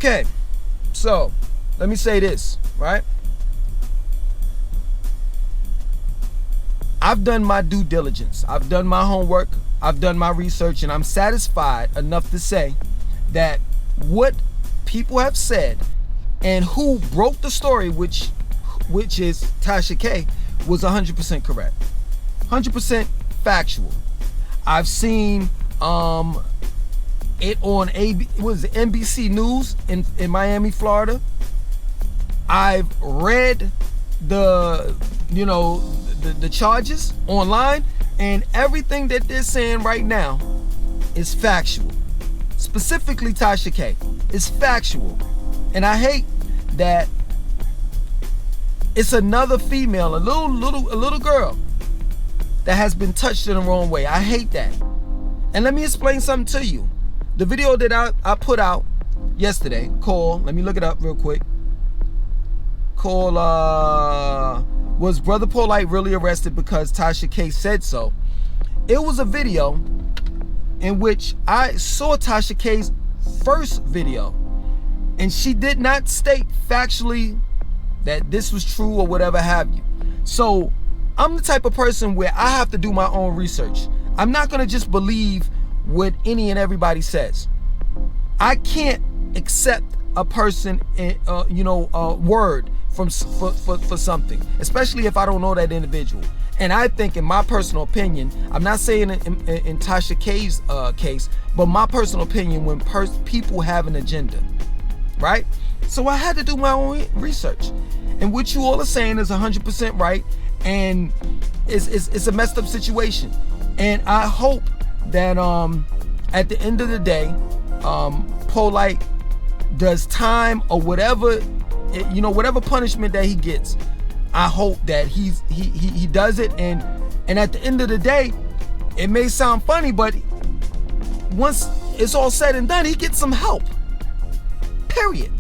Okay, so let me say this, right? I've done my due diligence. I've done my homework. I've done my research, and I'm satisfied enough to say that what people have said and who broke the story, which is Tasha K, was 100% correct. 100% factual. I've seen it on NBC News in Miami, Florida. I've read the charges online, and everything that they're saying right now is factual. Specifically Tasha K, it's factual. And I hate that it's another female, a little girl that has been touched in the wrong way. I hate that. And let me explain something to you. The video that I put out yesterday, let me look it up real quick. Was Bro.Polight really arrested because Tasha K said so? It was a video in which I saw Tasha K's first video, and she did not state factually that this was true or whatever have you. So I'm the type of person where I have to do my own research. I'm not going to just believe what any and everybody says. I can't accept a person word for something, especially if I don't know that individual. And I think, in my personal opinion, I'm not saying in Tasha K's case, but my personal opinion, when people have an agenda, right? So I had to do my own research, and what you all are saying is 100% right, and it's a messed up situation. And I hope that at the end of the day, Polight does time or whatever, whatever punishment that he gets. I hope that he does it, and at the end of the day, it may sound funny, but once it's all said and done, he gets some help. Period.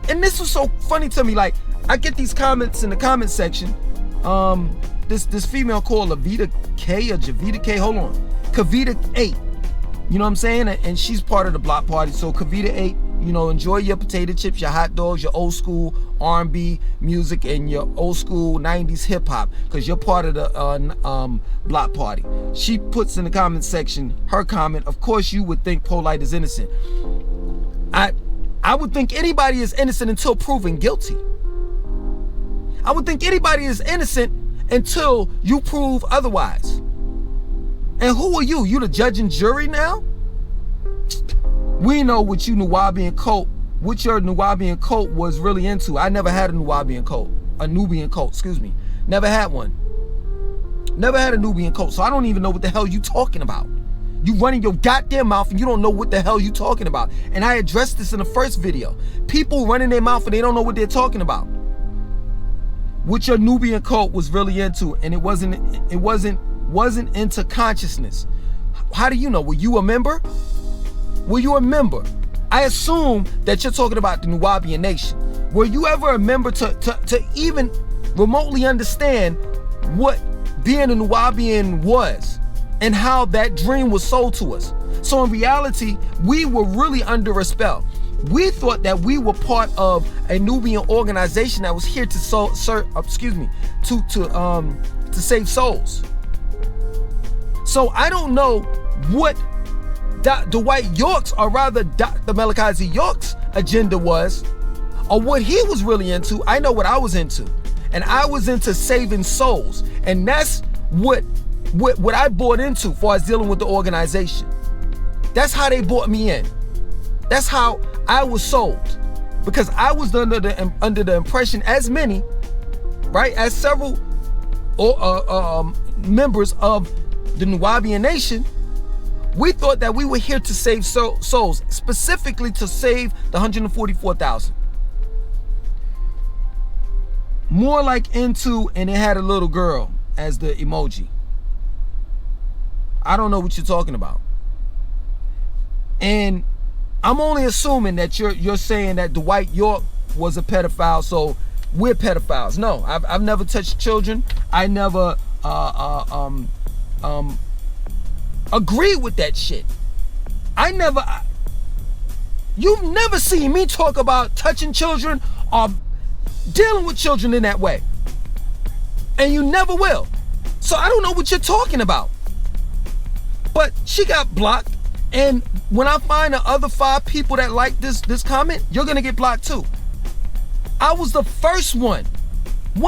And this was so funny to me. Like, I get these comments in the comment section. This female called Lavita K or Javita K. Hold on, Kavita 8. You know what I'm saying? And she's part of the block party. So Kavita 8, enjoy your potato chips, your hot dogs, your old school R&B music, and your old school 90s hip hop, because you're part of the block party. She puts in the comment section her comment. Of course, you would think Polight is innocent. I would think anybody is innocent until proven guilty. I would think anybody is innocent until you prove otherwise. And who are you? You the judge and jury now? We know what your Nubian cult was really into. I never had a Nubian cult, excuse me. Never had one. Never had a Nubian cult, so I don't even know what the hell you talking about. You running your goddamn mouth and you don't know what the hell you talking about. And I addressed this in the first video. People running their mouth and they don't know what they're talking about. What your Nubian cult was really into, and it wasn't into consciousness. How do you know? Were you a member? I assume that you're talking about the Nubian nation. Were you ever a member to even remotely understand what being a Nubian was and how that dream was sold to us? So in reality, we were really under a spell. We thought that we were part of a Nubian organization that was here to save souls. So I don't know what Dwight York's, or rather Dr.Malachi Z.York's agenda was, or what he was really into. I know what I was into, and I was into saving souls, and that's what I bought into as far as dealing with the organization. That's how they bought me in. That's how I was sold, because I was under the impression, as many, right, as several members of the Nubian nation, we thought that we were here to save souls, specifically to save the 144,000. More like into, and it had a little girl as the emoji. I don't know what you're talking about. And I'm only assuming that you're saying that Dwight York was a pedophile, so we're pedophiles. No, I've never touched children. I never agree with that shit. You've never seen me talk about touching children or dealing with children in that way. And you never will. So I don't know what you're talking about. But she got blocked. And when I find the other 5 people that like this comment, you're going to get blocked too. I was the first one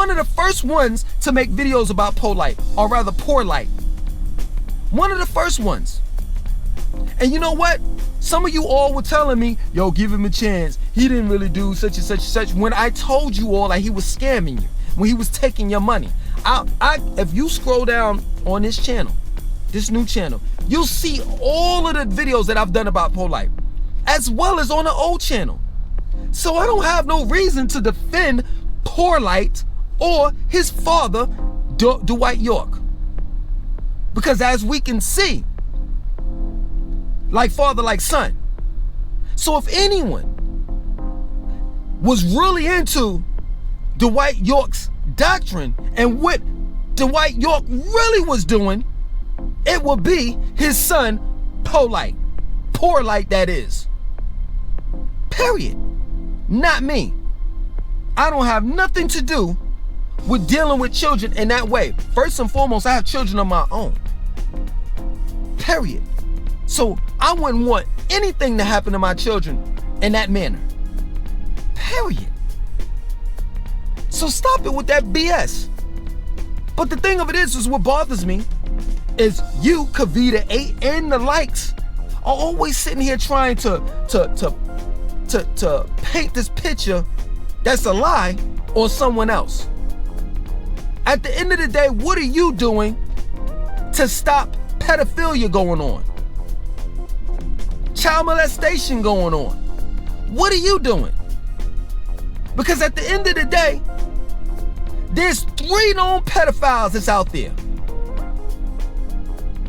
of the first ones to make videos about Polight, or rather Polight. One of the first ones. And you know what? Some of you all were telling me, yo, give him a chance. He didn't really do such and such and such. When I told you all that he was scamming you, when he was taking your money. If you scroll down on this channel, this new channel, you'll see all of the videos that I've done about Polight, as well as on the old channel. So I don't have no reason to defend Polight or his father, Dwight York. Because as we can see, like father, like son. So if anyone was really into Dwight York's doctrine and what Dwight York really was doing, it would be his son, Polight. Polight, that is. Period. Not me. I don't have nothing to do with dealing with children in that way. First and foremost, I have children of my own. Period. So I wouldn't want anything to happen to my children in that manner. Period. So stop it with that BS. But the thing of it is what bothers me is you, Kavita 8, and the likes are always sitting here trying to paint this picture that's a lie on someone else. At the end of the day, what are you doing to stop pedophilia going on? Child molestation going on? What are you doing? Because at the end of the day, there's 3 known pedophiles that's out there.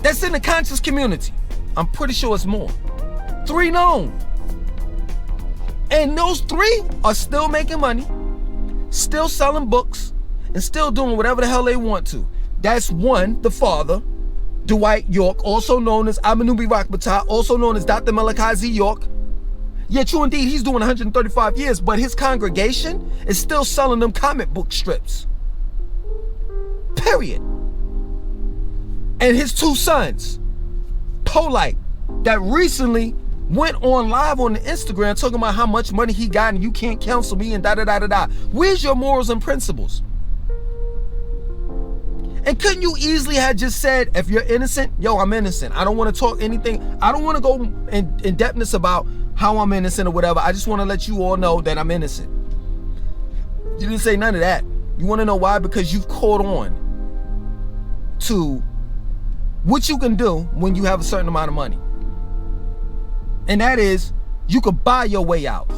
That's in the conscious community. I'm pretty sure it's more. 3 known. And those 3 are still making money, still selling books, and still doing whatever the hell they want to. That's 1, the father, Dwight York, also known as Amanubi Rakbata, also known as Dr.Malachi Z.York. Yeah, true indeed, he's doing 135 years, but his congregation is still selling them comic book strips. Period. And his 2 sons, Polight, that recently went on live on the Instagram talking about how much money he got and you can't counsel me and da-da-da-da-da. Where's your morals and principles? And couldn't you easily have just said, if you're innocent, yo, I'm innocent. I don't want to talk anything. I don't want to go in depthness about how I'm innocent or whatever. I just want to let you all know that I'm innocent. You didn't say none of that. You want to know why? Because you've caught on to what you can do when you have a certain amount of money. And that is, you could buy your way out.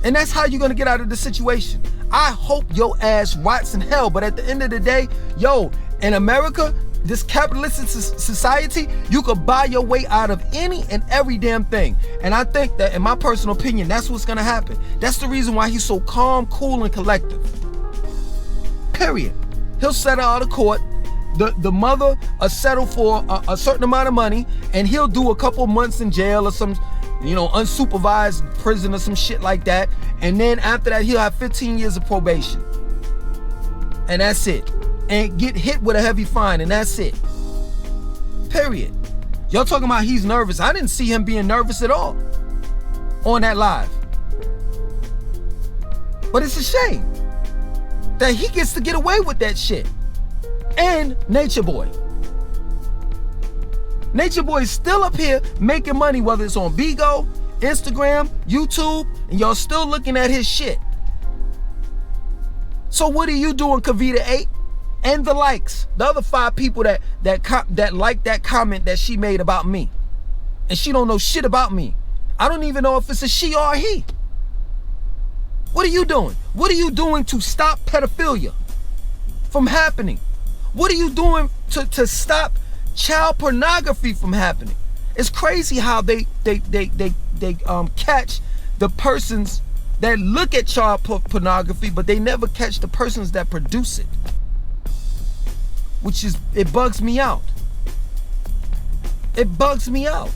And that's how you're going to get out of the situation. I hope your ass rots in hell. But at the end of the day, yo, in America, this capitalistic society, you could buy your way out of any and every damn thing. And I think that, in my personal opinion, that's what's going to happen. That's the reason why he's so calm, cool, and collective. Period. He'll settle out of court. The mother will settle for a certain amount of money, and he'll do a couple months in jail or some, unsupervised prison or some shit like that. And then after that, he'll have 15 years of probation. And that's it. And get hit with a heavy fine, and that's it. Period. Y'all talking about he's nervous. I didn't see him being nervous at all on that live. But it's a shame that he gets to get away with that shit. And Nature Boy. Nature Boy is still up here making money, whether it's on Bigo, Instagram, YouTube, and y'all still looking at his shit. So what are you doing, Kavita 8? And the likes, the other 5 people that liked that comment that she made about me. And she don't know shit about me. I don't even know if it's a she or a he. What are you doing? What are you doing to stop pedophilia from happening? What are you doing to stop child pornography from happening? It's crazy how they catch the persons that look at child pornography, but they never catch the persons that produce it. Which is, it bugs me out. It bugs me out.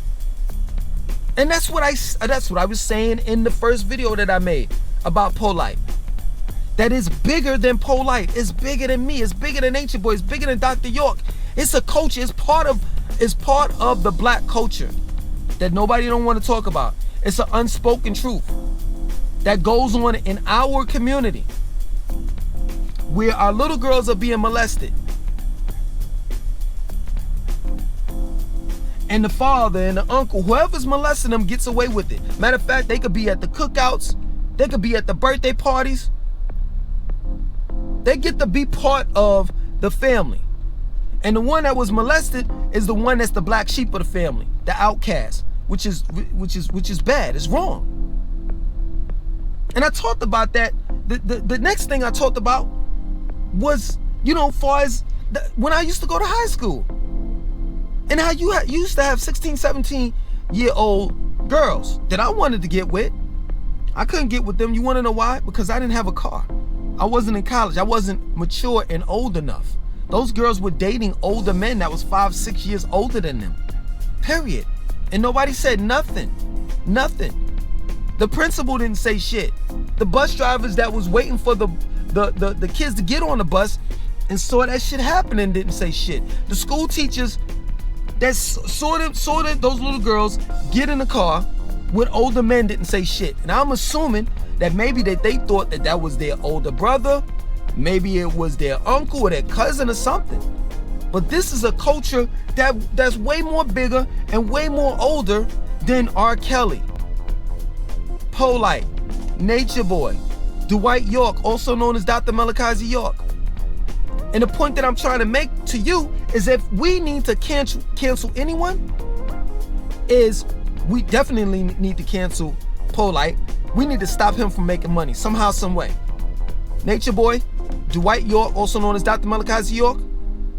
And that's what I was saying in the first video that I made about Polight. That is bigger than Polight. It's bigger than me. It's bigger than Nature Boy. It's bigger than Dr. York. It's a culture. It's part of the black culture that nobody don't want to talk about. It's an unspoken truth that goes on in our community where our little girls are being molested. And the father and the uncle, whoever's molesting them, gets away with it. Matter of fact, they could be at the cookouts. They could be at the birthday parties. They get to be part of the family. And the one that was molested is the one that's the black sheep of the family, the outcast, which is bad. It's wrong. And I talked about that. The next thing I talked about was, far as when I used to go to high school. And how you used to have 16, 17-year-old girls that I wanted to get with. I couldn't get with them. You want to know why? Because I didn't have a car. I wasn't in college. I wasn't mature and old enough. Those girls were dating older men that was 5, 6 years older than them. Period. And nobody said nothing. Nothing. The principal didn't say shit. The bus drivers that was waiting for the kids to get on the bus and saw that shit happening didn't say shit. The school teachers that saw those little girls get in the car with older men didn't say shit. And I'm assuming that maybe they thought that was their older brother, maybe it was their uncle or their cousin or something. But this is a culture that's way more bigger and way more older than R. Kelly, Polight, Nature Boy, Dwight York, also known as Dr.Malachi Z.York. And the point that I'm trying to make to you is if we need to cancel anyone, is we definitely need to cancel Polight. We need to stop him from making money somehow, some way. Nature Boy, Dwight York, also known as Dr.Malachi Z.York.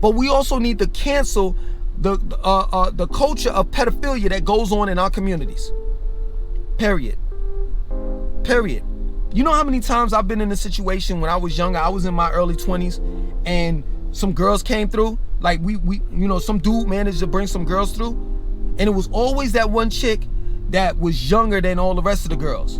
But we also need to cancel the culture of pedophilia that goes on in our communities. Period. Period. You know how many times I've been in a situation when I was younger, I was in my early 20s, and some girls came through, like some dude managed to bring some girls through, and it was always that one chick that was younger than all the rest of the girls.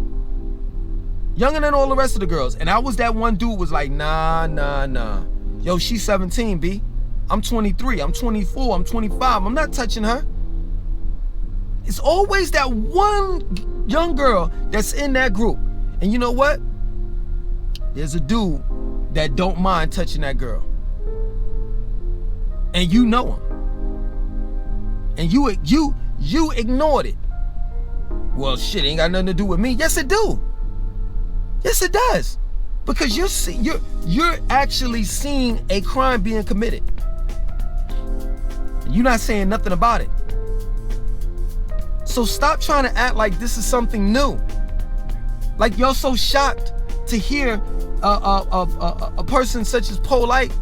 Younger than all the rest of the girls. And I was that one dude was like, nah. Yo, she's 17, B. I'm 23, I'm 24, I'm 25. I'm not touching her. It's always that one young girl that's in that group. And you know what? There's a dude that don't mind touching that girl. And you know him. And you ignored it. Well, shit, ain't got nothing to do with me. Yes, it do. Yes, it does. Because you're actually seeing a crime being committed. You're not saying nothing about it. So stop trying to act like this is something new. Like you're so shocked to hear a person such as Polight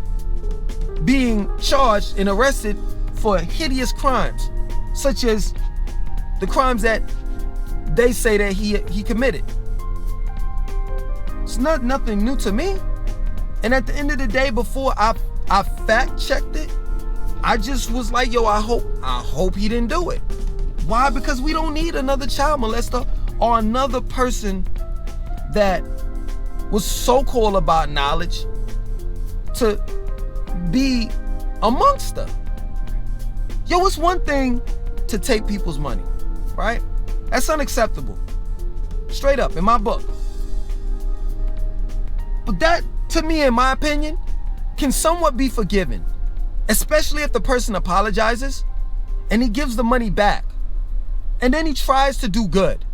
being charged and arrested for hideous crimes, such as the crimes that they say that he committed. It's nothing new to me. And at the end of the day, before I fact checked it, I just was like, yo, I hope he didn't do it. Why? Because we don't need another child molester or another person that was so-called about knowledge to be amongst them. Yo, it's one thing to take people's money, right? That's unacceptable. Straight up, in my book. But that, to me, in my opinion, can somewhat be forgiven, especially if the person apologizes and he gives the money back and then he tries to do good.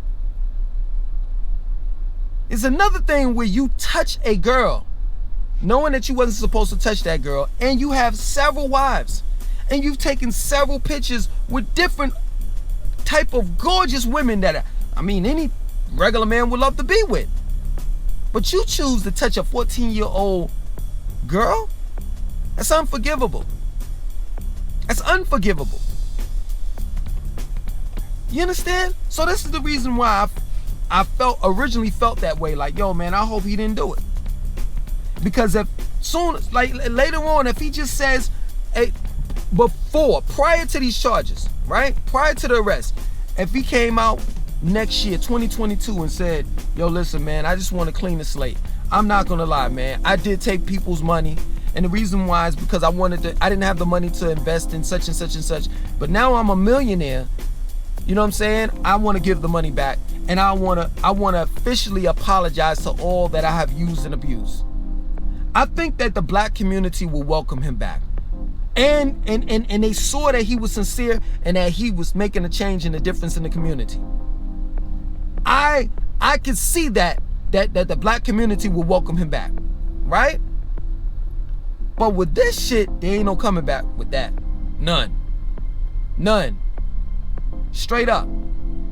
It's another thing where you touch a girl knowing that you wasn't supposed to touch that girl, and you have several wives and you've taken several pictures with different type of gorgeous women that any regular man would love to be with. But you choose to touch a 14-year-old girl? That's unforgivable. That's unforgivable. You understand? So this is the reason why I originally felt that way. Like, yo, man, I hope he didn't do it. Because later on, if he just says, prior to these charges, right? Prior to the arrest, if he came out next year, 2022, and said, yo, listen, man, I just want to clean the slate. I'm not gonna lie, man. I did take people's money, and the reason why is because I didn't have the money to invest in such and such and such. But now I'm a millionaire. You know what I'm saying? I want to give the money back, and I want to officially apologize to all that I have used and abused. I think that the black community will welcome him back. And they saw that he was sincere and that he was making a change and a difference in the community. I can see that the black community will welcome him back, right? But with this shit, there ain't no coming back with that. None. Straight up.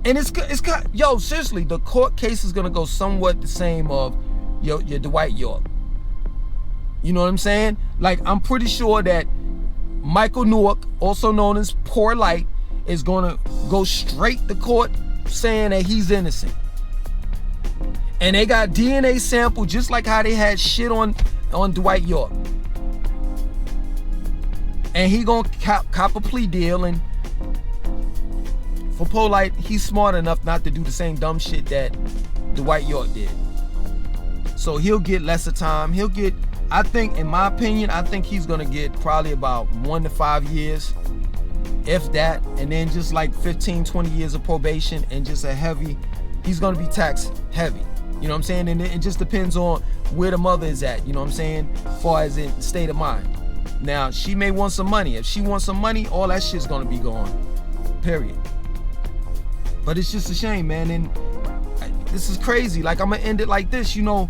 And it's yo, seriously, the court case is gonna go somewhat the same of your Dwight York. You know what I'm saying? Like, I'm pretty sure that Michael Newark, also known as Bro.Polight, is gonna go straight to court saying that he's innocent. And they got DNA sample just like how they had shit on Dwight York. And he gonna cop a plea deal, and for Bro.Polight, he's smart enough not to do the same dumb shit that Dwight York did. So he'll get lesser time. He'll get, I think, in my opinion, I think he's gonna get probably about 1 to 5 years, if that, and then just like 15, 20 years of probation, and just a heavy, he's gonna be taxed heavy. You know what I'm saying? And it just depends on where the mother is at, you know what I'm saying, as far as in state of mind. Now, she may want some money. If she wants some money, all that shit's gonna be gone. Period. But it's just a shame, man. And this is crazy. Like, I'm gonna end it like this. You know,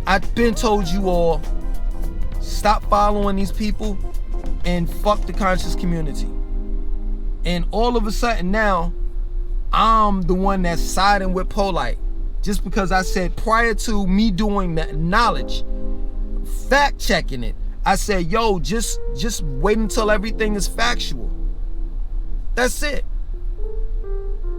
I've been told you all, stop following these people and fuck the conscious community. And all of a sudden now, I'm the one that's siding with Bro.Polight. Just because I said, prior to me doing that knowledge, fact checking it, I said, yo, just wait until everything is factual. That's it.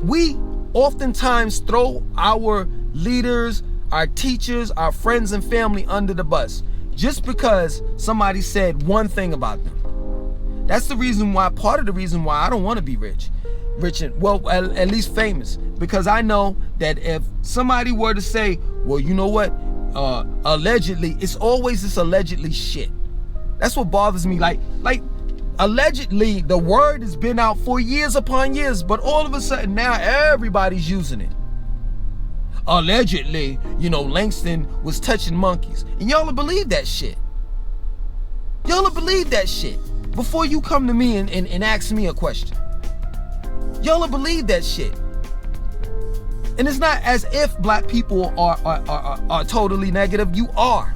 We oftentimes throw our leaders, our teachers, our friends and family under the bus just because somebody said one thing about them. That's the reason why, part of the reason why I don't want to be rich and, well, at least famous, because I know that if somebody were to say, well, you know what, allegedly, it's always this allegedly shit. That's what bothers me. Like allegedly, the word has been out for years upon years, but all of a sudden now everybody's using it. Allegedly, you know, Langston was touching monkeys, and y'all will believe that shit. Y'all will believe that shit before you come to me and ask me a question. Y'all will believe that shit. And it's not as if black people are totally negative. You are.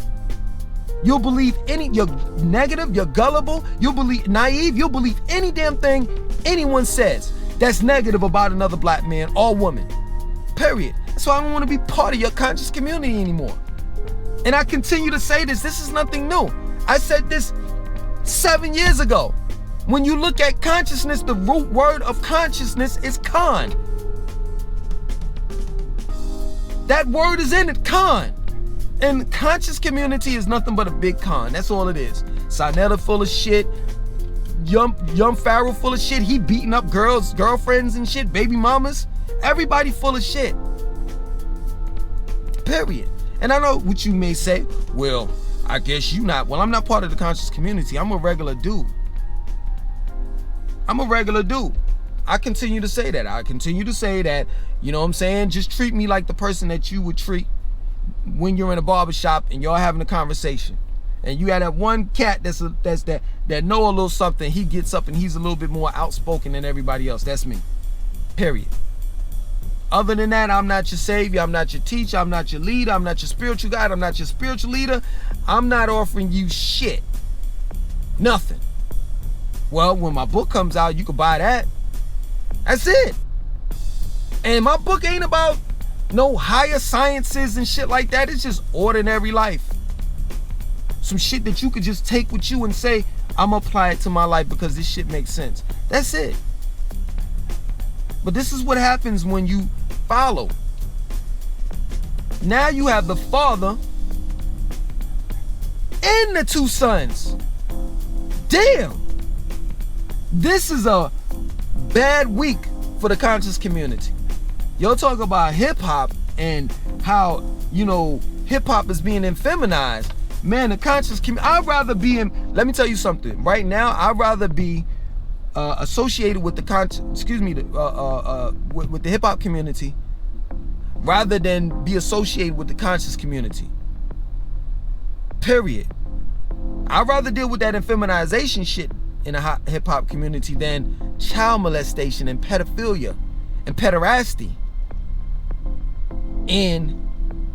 You'll believe you're negative, you're gullible, you'll believe naive, you'll believe any damn thing anyone says that's negative about another black man or woman. Period. So I don't want to be part of your conscious community anymore. And I continue to say this. This is nothing new. I said this 7 years ago. When you look at consciousness, the root word of consciousness is con. That word is in it, con. And conscious community is nothing but a big con. That's all it is. Sinetta full of shit. Young Pharaoh full of shit. He beating up girls, girlfriends and shit, baby mamas. Everybody full of shit. Period. And I know what you may say. Well, I guess you not. Well, I'm not part of the conscious community. I'm a regular dude. I'm a regular dude. I continue to say that. I continue to say that, you know what I'm saying? Just treat me like the person that you would treat when you're in a barbershop and y'all having a conversation. And you had that one cat that know a little something. He gets up and he's a little bit more outspoken than everybody else. That's me. Period. Other than that, I'm not your savior. I'm not your teacher. I'm not your leader. I'm not your spiritual guide. I'm not your spiritual leader. I'm not offering you shit. Nothing. Well, when my book comes out, you can buy that. That's it. And my book ain't about no higher sciences and shit like that. It's just ordinary life. Some shit that you could just take with you and say, I'm gonna apply it to my life because this shit makes sense. That's it. But this is what happens when you follow. Now you have the father and the two sons. Damn. This is a bad week for the conscious community. Y'all talk about hip hop and how, you know, hip hop is being infeminized. Man, the conscious community, I'd rather be in, let me tell you something. Right now, I'd rather be associated with the with the hip hop community rather than be associated with the conscious community. Period. I'd rather deal with that infeminization shit in the hip hop community than child molestation and pedophilia and pederasty in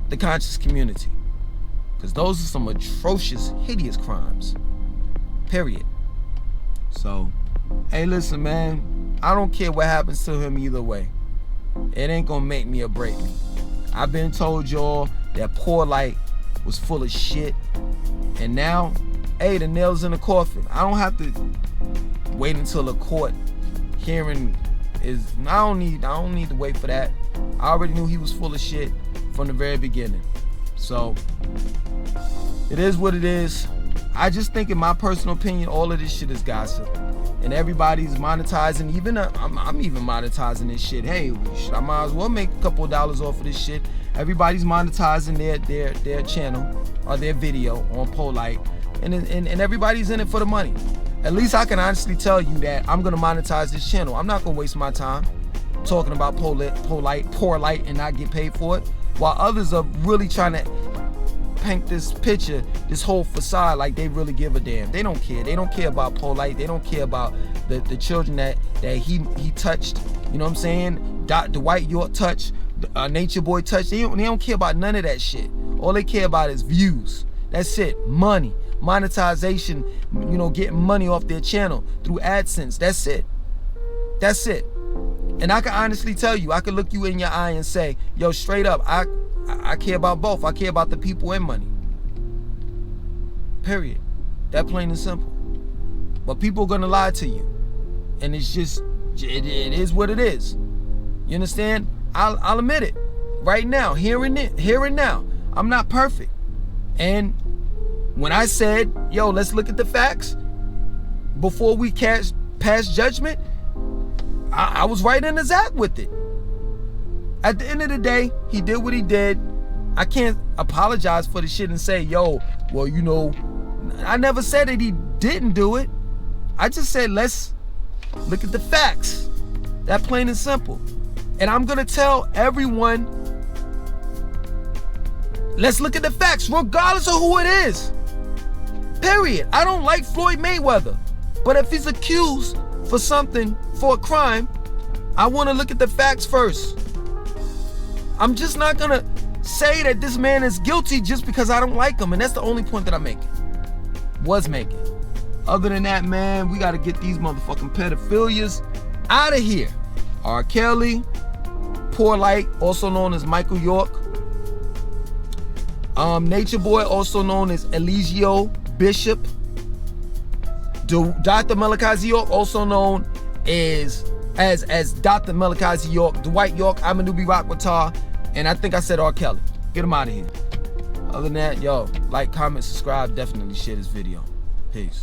the conscious community. Because those are some atrocious, hideous crimes. Period. So, hey, listen, man. I don't care what happens to him either way. It ain't gonna make me or break me. I've been told y'all that Bro.Polight was full of shit. And now, hey, the nail's in the coffin. I don't have to wait until a court hearing is. I don't need to wait for that. I already knew he was full of shit from the very beginning. So it is what it is. I just think, in my personal opinion, all of this shit is gossip, and everybody's monetizing. Even I'm even monetizing this shit. Hey, shit, I might as well make a couple of dollars off of this shit. Everybody's monetizing their channel or their video on Bro.Polight, and everybody's in it for the money. At least I can honestly tell you that I'm gonna monetize this channel. I'm not gonna waste my time talking about Bro.Polight and not get paid for it, while others are really trying to paint this picture, this whole facade, like they really give a damn. They don't care. They don't care about Bro.Polight. They don't care about the children that he touched. You know what I'm saying? Dwight York touched, Nature Boy touched. They don't care about none of that shit. All they care about is views. That's it. Money, monetization. You know, getting money off their channel through AdSense. That's it. That's it. And I can honestly tell you, I can look you in your eye and say, yo, straight up, I care about both. I care about the people and money. Period. That plain and simple. But people are gonna lie to you, and it's just, it is what it is. You understand? I'll admit it right now, here and now. I'm not perfect. And when I said, yo, let's look at the facts before we pass judgment, I was right in his act with it. At the end of the day, he did what he did. I can't apologize for the shit and say, yo, well, you know, I never said that he didn't do it. I just said, let's look at the facts. That plain and simple. And I'm gonna tell everyone, let's look at the facts, regardless of who it is. Period. I don't like Floyd Mayweather, but if he's accused for something, for a crime, I want to look at the facts first. I'm just not gonna say that this man is guilty just because I don't like him, and that's the only point that I'm making. Was making. Other than that, man, we gotta get these motherfucking pedophilias out of here. R. Kelly, Bro.Polight, also known as Michael York, Nature Boy, also known as Eligio Bishop, Dr.Malachi Z.York, also known as Dr.Malachi Z.York, Dwight York, I'm a newbie rock guitar, and I think I said R. Kelly. Get him out of here. Other than that, yo, like, comment, subscribe, definitely share this video. Peace.